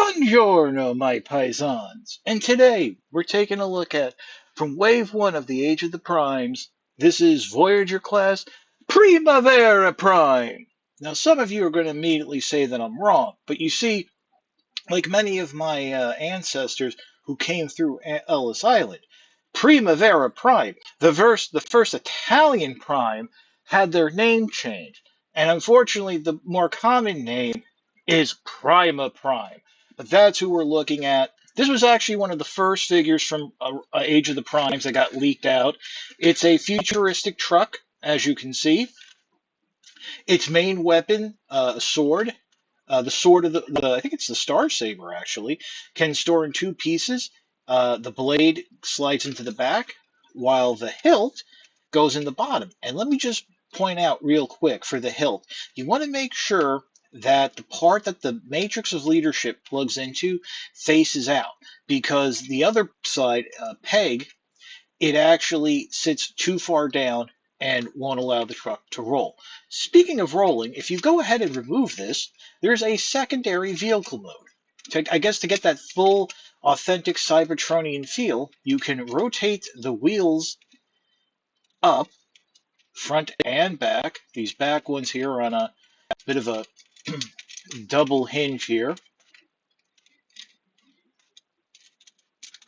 Buongiorno, my paisans! And today we're taking a look at from Wave 1 of the Age of the Primes. This is Voyager class Primavera Prime. Now, some of you are going to immediately say that I'm wrong, but you see, like many of my ancestors who came through Ellis Island, Primavera Prime, the first Italian prime, had their name changed. And unfortunately, the more common name is Prima Prime. But that's who we're looking at. This was actually one of the first figures from Age of the Primes that got leaked out. It's a futuristic truck, as you can see. Its main weapon, a sword. The sword of I think it's the Star Saber actually, can store in two pieces. The blade slides into the back, while the hilt goes in the bottom. And let me just point out real quick for the hilt, you want to make sure that the part that the matrix of leadership plugs into faces out, because the other side, peg, it actually sits too far down and won't allow the truck to roll. Speaking of rolling, if you go ahead and remove this, there's a secondary vehicle mode. I guess to get that full, authentic Cybertronian feel, you can rotate the wheels up, front and back. These back ones here are on a bit of a double hinge here,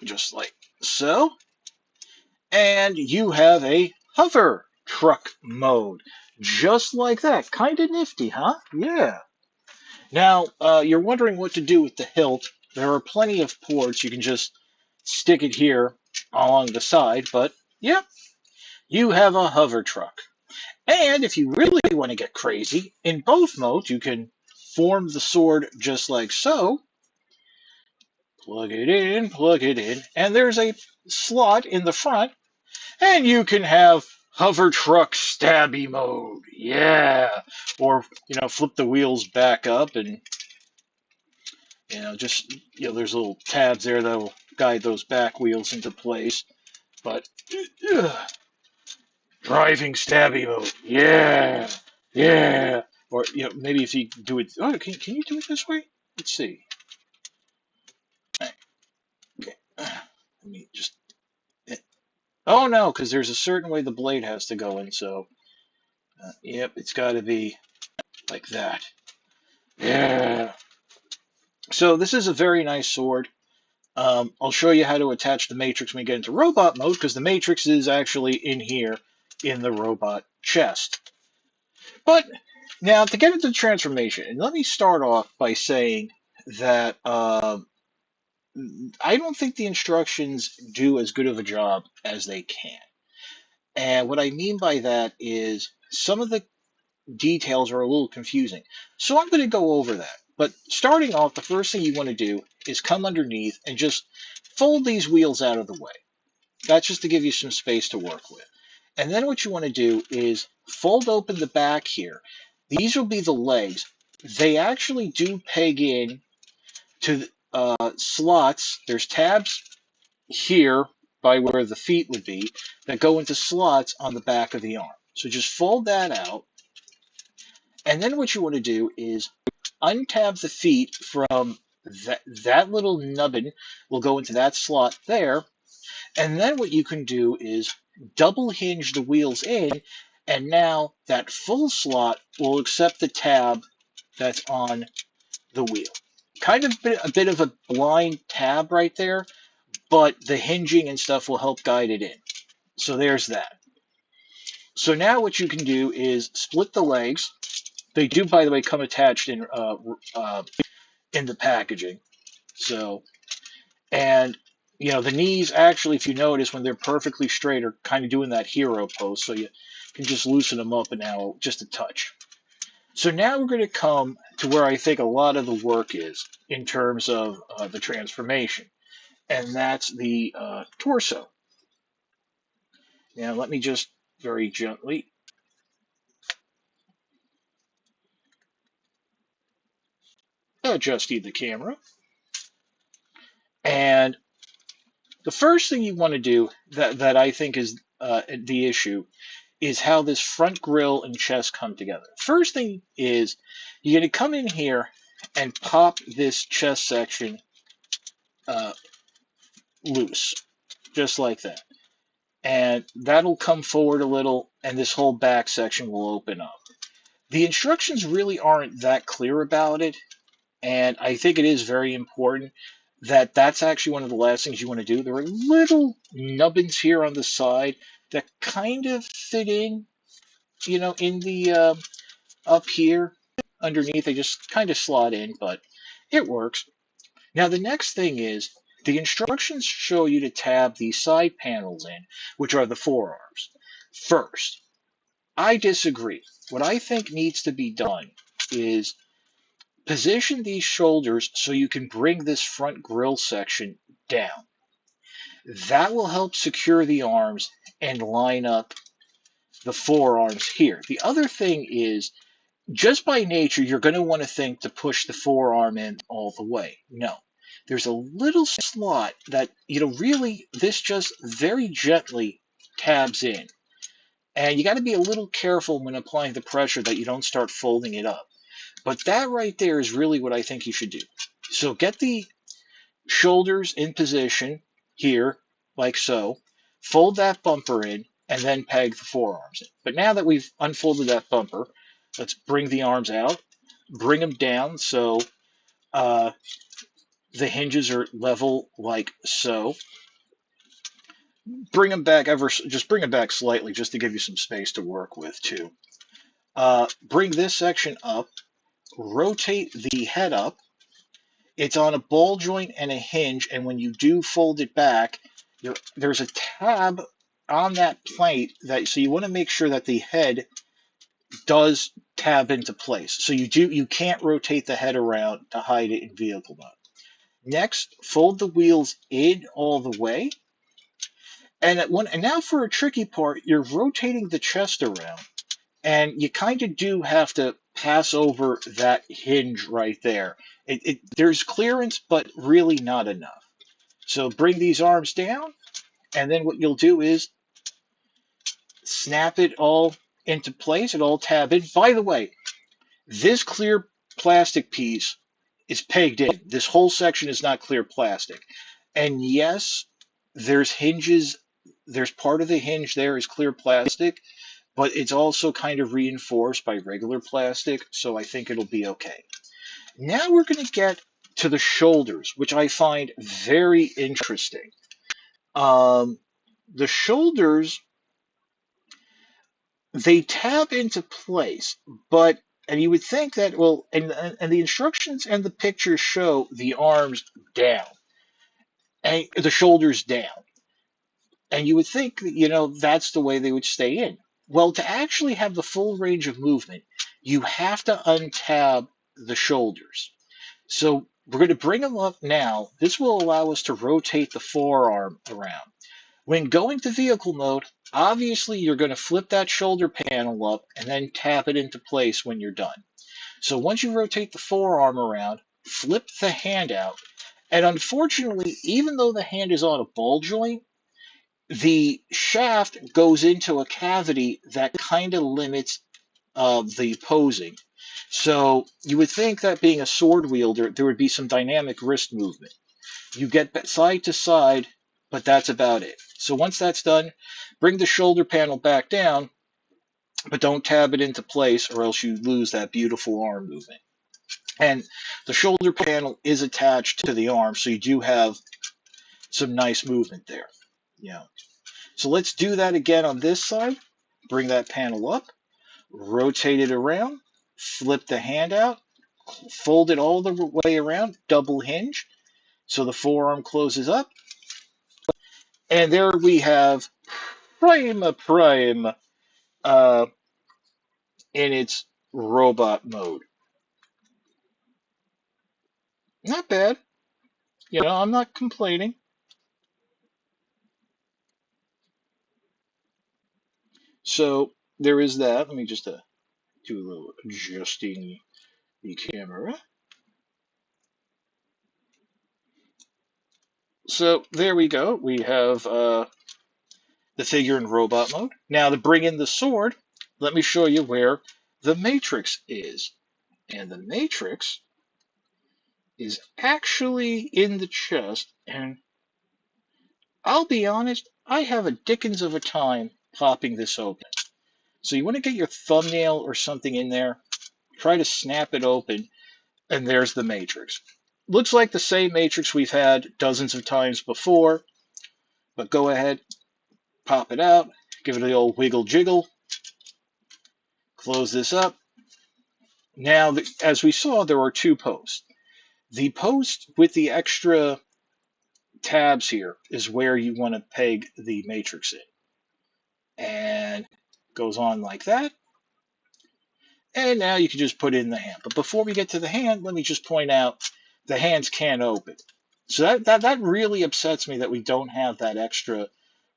just like so. And you have a hover truck mode, just like that. Kind of nifty, huh? Yeah. Now, you're wondering what to do with the hilt. There are plenty of ports. You can just stick it here along the side, but yeah, you have a hover truck. And if you really want to get crazy, in both modes, you can form the sword just like so. Plug it in, and there's a slot in the front, and you can have hover truck stabby mode. Yeah. Or, flip the wheels back up and, just, there's little tabs there that'll guide those back wheels into place. But, driving stabby mode. Yeah. Yeah. Or, maybe if you do it. Oh, can you do it this way? Let's see. Okay. Let me just. Oh, no, because there's a certain way the blade has to go in, so. Yep, it's got to be like that. Yeah. So this is a very nice sword. I'll show you how to attach the matrix when we get into robot mode, because the matrix is actually in here in the robot chest. But now to get into the transformation, and let me start off by saying that I don't think the instructions do as good of a job as they can. And what I mean by that is some of the details are a little confusing. So I'm going to go over that. But starting off, the first thing you want to do is come underneath and just fold these wheels out of the way. That's just to give you some space to work with. And then what you want to do is fold open the back here. These will be the legs. They actually do peg in to slots. There's tabs here by where the feet would be that go into slots on the back of the arm. So just fold that out. And then what you want to do is untab the feet from that little nubbin will go into that slot there. And then what you can do is double hinge the wheels in, and now that full slot will accept the tab that's on the wheel. Kind of a bit of a blind tab right there, but the hinging and stuff will help guide it in. So there's that. So now what you can do is split the legs. They do, by the way, come attached in the packaging. So, and the knees actually, if you notice, when they're perfectly straight, are kind of doing that hero pose. So you can just loosen them up and now just a touch. So now we're going to come to where I think a lot of the work is in terms of the transformation, and that's the torso. Now let me just very gently adjust the camera. And the first thing you want to do that I think is the issue is how this front grille and chest come together. First thing is you're going to come in here and pop this chest section uh, loose, just like that. And that'll come forward a little, and this whole back section will open up. The instructions really aren't that clear about it, and I think it is very important that that's actually one of the last things you want to do. There are little nubbins here on the side that kind of fit in, in the up here underneath. They just kind of slot in, but it works. Now, the next thing is the instructions show you to tab these side panels in, which are the forearms. First, I disagree. What I think needs to be done is position these shoulders so you can bring this front grill section down. That will help secure the arms and line up the forearms here. The other thing is, just by nature, you're going to want to think to push the forearm in all the way. No. There's a little slot that, really, this just very gently tabs in. And you got to be a little careful when applying the pressure that you don't start folding it up. But that right there is really what I think you should do. So get the shoulders in position here, like so. Fold that bumper in, and then peg the forearms in. But now that we've unfolded that bumper, let's bring the arms out, bring them down so the hinges are level like so. Bring them back just bring them back slightly just to give you some space to work with too. Bring this section up, rotate the head up. It's on a ball joint and a hinge, and when you do fold it back, there's a tab on that plate so you want to make sure that the head does tab into place. So you can't rotate the head around to hide it in vehicle mode. Next, fold the wheels in all the way. And now for a tricky part, you're rotating the chest around, and you kind of do have to pass over that hinge right there. There's clearance, but really not enough. So bring these arms down, and then what you'll do is snap it all into place. It all tab in. By the way, this clear plastic piece is pegged in. This whole section is not clear plastic. And yes, there's hinges. There's part of the hinge there is clear plastic, but it's also kind of reinforced by regular plastic, so I think it'll be okay. Now we're going to get to the shoulders, which I find very interesting. The shoulders, they tab into place, and you would think that, well, and the instructions and the pictures show the arms down, and the shoulders down. And you would think that, that's the way they would stay in. Well, to actually have the full range of movement, you have to untab the shoulders. So we're going to bring them up now. This will allow us to rotate the forearm around. When going to vehicle mode, obviously you're going to flip that shoulder panel up and then tap it into place when you're done. So once you rotate the forearm around, flip the hand out. And unfortunately, even though the hand is on a ball joint, the shaft goes into a cavity that kind of limits the posing. So you would think that being a sword wielder, there would be some dynamic wrist movement. You get side to side, but that's about it. So once that's done, bring the shoulder panel back down, but don't tab it into place or else you lose that beautiful arm movement. And the shoulder panel is attached to the arm, so you do have some nice movement there. Yeah. So let's do that again on this side. Bring that panel up, rotate it around, flip the hand out, fold it all the way around, double hinge, so the forearm closes up. And there we have Prima in its robot mode. Not bad. I'm not complaining. So there is that. Let me just do a little adjusting the camera. So there we go. We have the figure in robot mode. Now to bring in the sword, let me show you where the matrix is. And the matrix is actually in the chest, and I'll be honest, I have a dickens of a time popping this open. So you want to get your thumbnail or something in there, try to snap it open, and there's the matrix. Looks like the same matrix we've had dozens of times before, but go ahead, pop it out, give it the old wiggle jiggle, close this up. Now, as we saw, there are two posts. The post with the extra tabs here is where you want to peg the matrix in. And goes on like that. And now you can just put in the hand. But before we get to the hand, let me just point out the hands can't open. So that really upsets me that we don't have that extra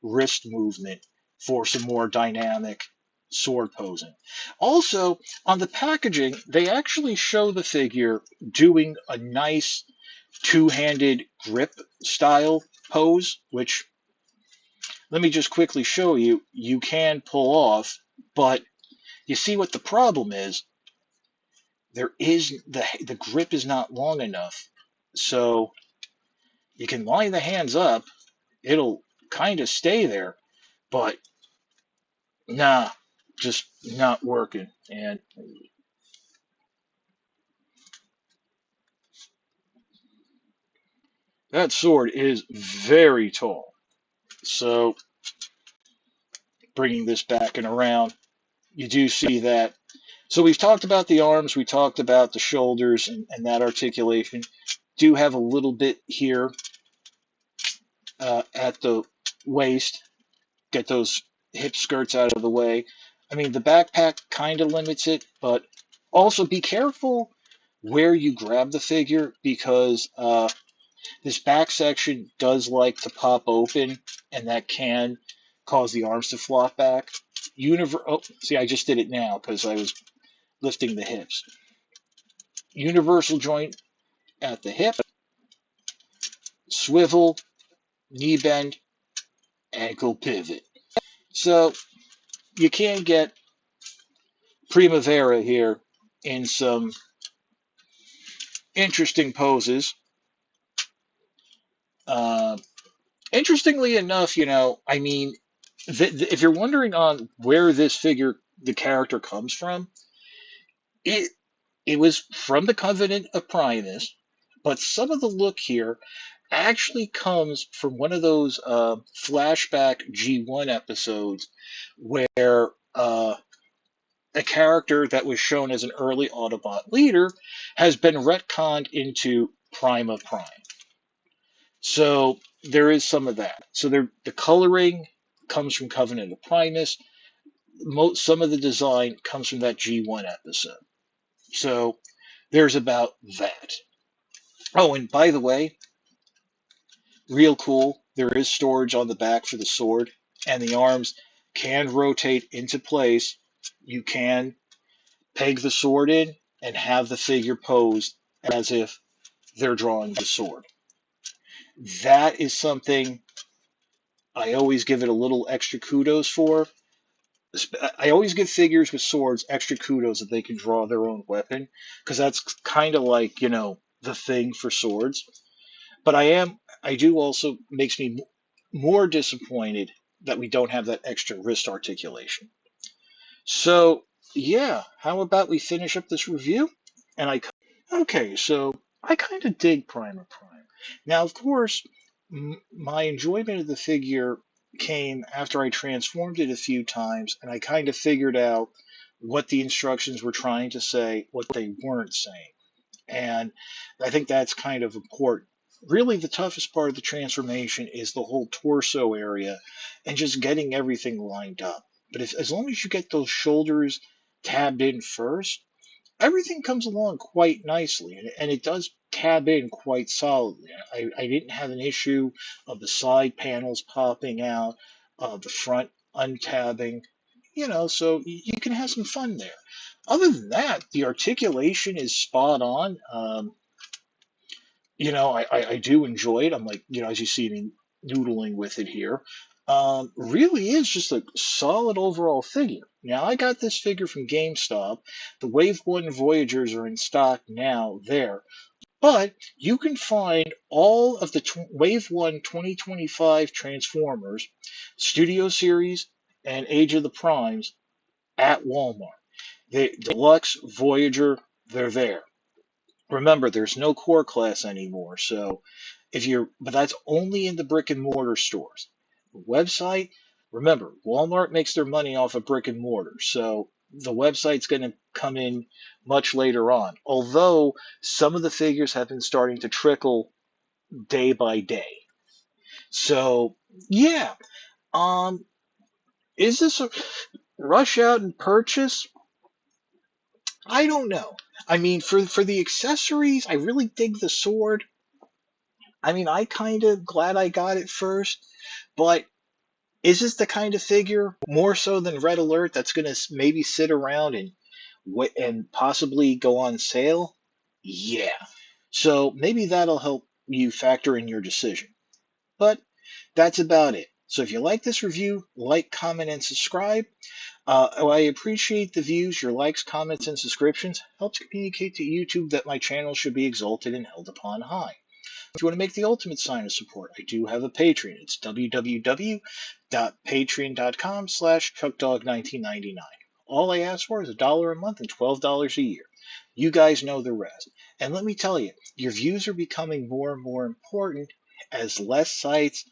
wrist movement for some more dynamic sword posing. Also, on the packaging, they actually show the figure doing a nice two-handed grip style pose, which, let me just quickly show you, you can pull off, but you see what the problem is? The grip is not long enough. So you can line the hands up, it'll kind of stay there, but nah, just not working. And that sword is very tall. So bringing this back and around, you do see that. So we've talked about the arms, we talked about the shoulders and that articulation. Do have a little bit here at the waist. Get those hip skirts out of the way. I mean, the backpack kind of limits it, but also be careful where you grab the figure because this back section does like to pop open, and that can cause the arms to flop back. See, I just did it now because I was lifting the hips. Universal joint at the hip, swivel, knee bend, ankle pivot. So you can get Primavera here in some interesting poses. Uh, Interestingly enough, I mean, if you're wondering on where this figure, the character comes from, it it was from the Covenant of Primus, but some of the look here actually comes from one of those flashback G1 episodes where a character that was shown as an early Autobot leader has been retconned into Prima Prime. So there is some of that. So the coloring comes from Covenant of Primus. Some of the design comes from that G1 episode. So there's about that. Oh, and by the way, real cool, there is storage on the back for the sword, and the arms can rotate into place. You can peg the sword in and have the figure posed as if they're drawing the sword. That is something I always give it a little extra kudos for. I always give figures with swords extra kudos that they can draw their own weapon, because that's kind of like, the thing for swords. But I do also makes me more disappointed that we don't have that extra wrist articulation. So, yeah, how about we finish up this review? Okay, so I kind of dig Prima Prime. Now, of course, my enjoyment of the figure came after I transformed it a few times and I kind of figured out what the instructions were trying to say, what they weren't saying. And I think that's kind of important. Really, the toughest part of the transformation is the whole torso area and just getting everything lined up. But as long as you get those shoulders tabbed in first, everything comes along quite nicely, and it does tab in quite solidly. I didn't have an issue of the side panels popping out, the front untabbing, so you can have some fun there. Other than that, the articulation is spot on. I do enjoy it. I'm like, as you see me noodling with it here. Really is just a solid overall figure. Now, I got this figure from GameStop. The Wave 1 Voyagers are in stock now there. But you can find all of the Wave 1 2025 Transformers, Studio Series, and Age of the Primes at Walmart. Deluxe, Voyager, they're there. Remember, there's no core class anymore, so but that's only in the brick and mortar stores. Website, remember, Walmart makes their money off of brick and mortar, so the website's going to come in much later on. Although some of the figures have been starting to trickle day by day. So, yeah, um, is this a rush out and purchase? I don't know. I mean, for the accessories, I really dig the sword. I mean, I kind of glad I got it first, but is this the kind of figure more so than Red Alert that's going to maybe sit around and possibly go on sale? Yeah. So maybe that'll help you factor in your decision. But that's about it. So if you like this review, like, comment, and subscribe. I appreciate the views, your likes, comments, and subscriptions. Helps communicate to YouTube that my channel should be exalted and held upon high. If you want to make the ultimate sign of support, I do have a Patreon. It's www.patreon.com/chuckdog1999. All I ask for is $1 a month and $12 a year. You guys know the rest. And let me tell you, your views are becoming more and more important as less sites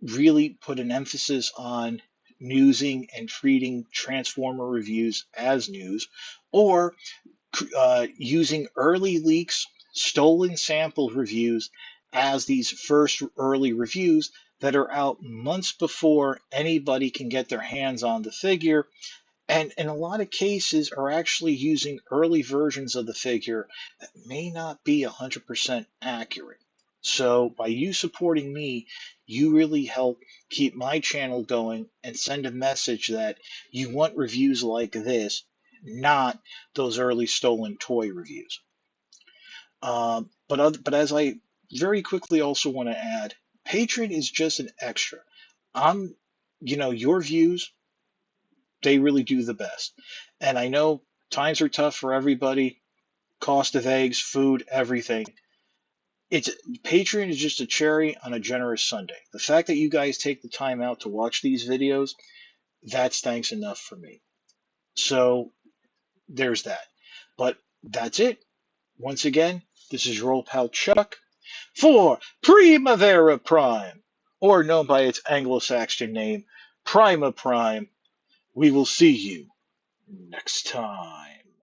really put an emphasis on newsing and treating Transformer reviews as news, or using early leaks, stolen sample reviews as these first early reviews that are out months before anybody can get their hands on the figure, and in a lot of cases are actually using early versions of the figure that may not be 100% accurate. So by you supporting me, you really help keep my channel going and send a message that you want reviews like this, not those early stolen toy reviews. But as I very quickly also want to add, Patreon is just an extra. Your views, they really do the best. And I know times are tough for everybody, cost of eggs, food, everything. It's Patreon is just a cherry on a generous Sunday. The fact that you guys take the time out to watch these videos, that's thanks enough for me. So there's that. But that's it. Once again, this is your old pal Chuck for Primavera Prime, or known by its Anglo-Saxon name, Prima Prime. We will see you next time.